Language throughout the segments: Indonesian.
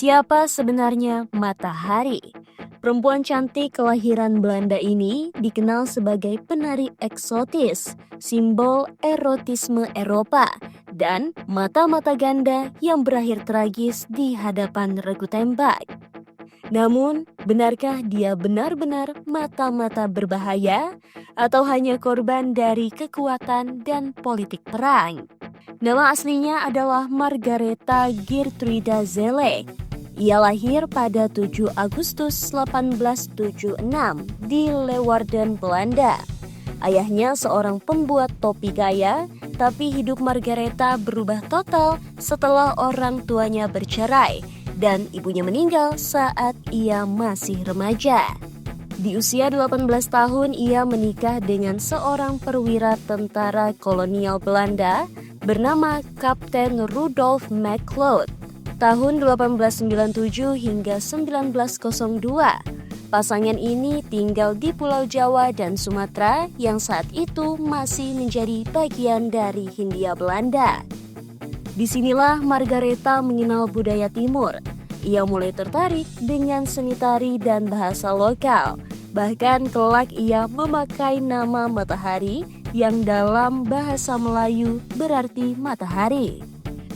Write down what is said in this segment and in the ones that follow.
Siapa sebenarnya Matahari? Perempuan cantik kelahiran Belanda ini dikenal sebagai penari eksotis, simbol erotisme Eropa, dan mata-mata ganda yang berakhir tragis di hadapan regu tembak. Namun, benarkah dia benar-benar mata-mata berbahaya atau hanya korban dari kekuatan dan politik perang? Nama aslinya adalah Margaretha Geertruida Zelle. Ia lahir pada 7 Agustus 1876 di Leeuwarden, Belanda. Ayahnya seorang pembuat topi kaya, tapi hidup Margaretha berubah total setelah orang tuanya bercerai dan ibunya meninggal saat ia masih remaja. Di usia 18 tahun ia menikah dengan seorang perwira tentara kolonial Belanda bernama Kapten Rudolf McLeod. Tahun 1897 hingga 1902, pasangan ini tinggal di Pulau Jawa dan Sumatera yang saat itu masih menjadi bagian dari Hindia Belanda. Disinilah Margaretha mengenal budaya timur. Ia mulai tertarik dengan seni tari dan bahasa lokal. Bahkan kelak ia memakai nama Matahari yang dalam bahasa Melayu berarti matahari.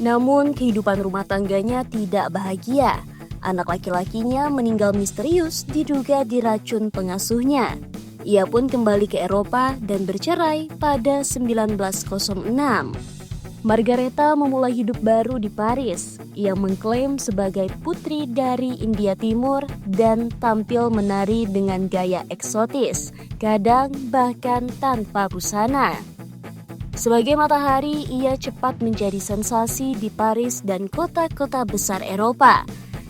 Namun kehidupan rumah tangganya tidak bahagia. Anak laki-lakinya meninggal misterius diduga diracun pengasuhnya. Ia pun kembali ke Eropa dan bercerai pada 1906. Margaretha memulai hidup baru di Paris. Ia mengklaim sebagai putri dari India Timur dan tampil menari dengan gaya eksotis, kadang bahkan tanpa busana. Sebagai matahari, ia cepat menjadi sensasi di Paris dan kota-kota besar Eropa.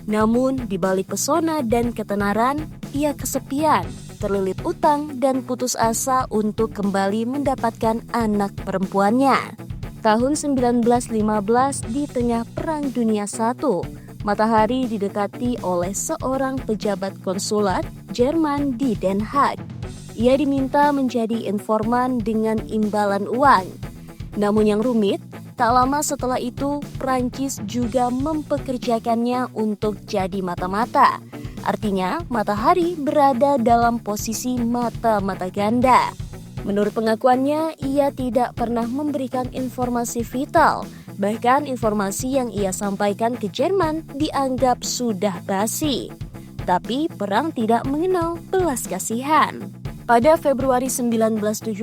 Namun, di balik pesona dan ketenaran, ia kesepian, terlilit utang, dan putus asa untuk kembali mendapatkan anak perempuannya. Tahun 1915 di tengah Perang Dunia I, Matahari didekati oleh seorang pejabat konsulat Jerman di Den Haag. Ia diminta menjadi informan dengan imbalan uang. Namun yang rumit, tak lama setelah itu Prancis juga mempekerjakannya untuk jadi mata-mata. Artinya, Matahari berada dalam posisi mata-mata ganda. Menurut pengakuannya, ia tidak pernah memberikan informasi vital. Bahkan informasi yang ia sampaikan ke Jerman dianggap sudah basi. Tapi perang tidak mengenal belas kasihan. Pada Februari 1917,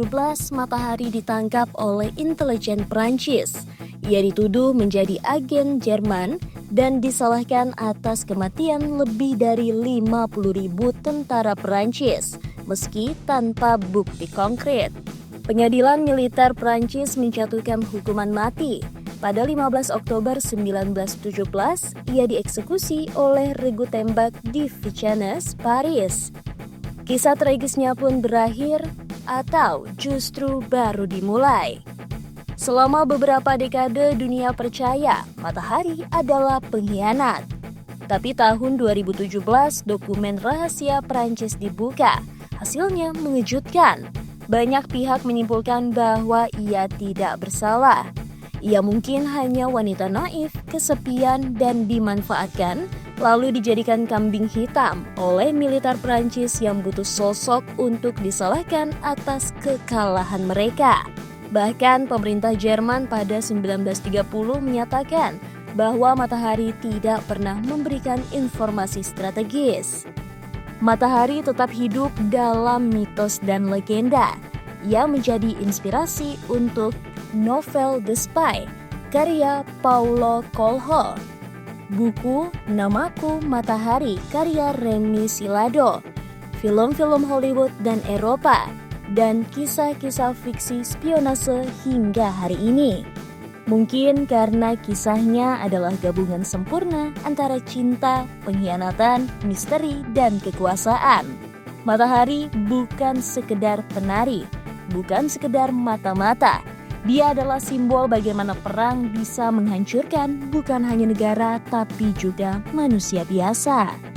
Matahari ditangkap oleh intelijen Prancis. Ia dituduh menjadi agen Jerman dan disalahkan atas kematian lebih dari 50.000 tentara Prancis, meski tanpa bukti konkret. Pengadilan militer Prancis menjatuhkan hukuman mati. Pada 15 Oktober 1917, ia dieksekusi oleh regu tembak di Vincennes, Paris. Kisah tragisnya pun berakhir atau justru baru dimulai. Selama beberapa dekade dunia percaya Matahari adalah pengkhianat. Tapi tahun 2017 dokumen rahasia Prancis dibuka. Hasilnya mengejutkan. Banyak pihak menyimpulkan bahwa ia tidak bersalah. Ia mungkin hanya wanita naif, kesepian, dan dimanfaatkan, lalu dijadikan kambing hitam oleh militer Prancis yang butuh sosok untuk disalahkan atas kekalahan mereka. Bahkan pemerintah Jerman pada 1930 menyatakan bahwa Matahari tidak pernah memberikan informasi strategis. Matahari tetap hidup dalam mitos dan legenda. Ia menjadi inspirasi untuk novel The Spy, karya Paulo Coelho, buku Namaku Matahari, karya Remy Silado, film-film Hollywood dan Eropa, dan kisah-kisah fiksi spionase hingga hari ini. Mungkin karena kisahnya adalah gabungan sempurna antara cinta, pengkhianatan, misteri, dan kekuasaan. Matahari bukan sekedar penari, bukan sekedar mata-mata. Dia adalah simbol bagaimana perang bisa menghancurkan bukan hanya negara, tapi juga manusia biasa.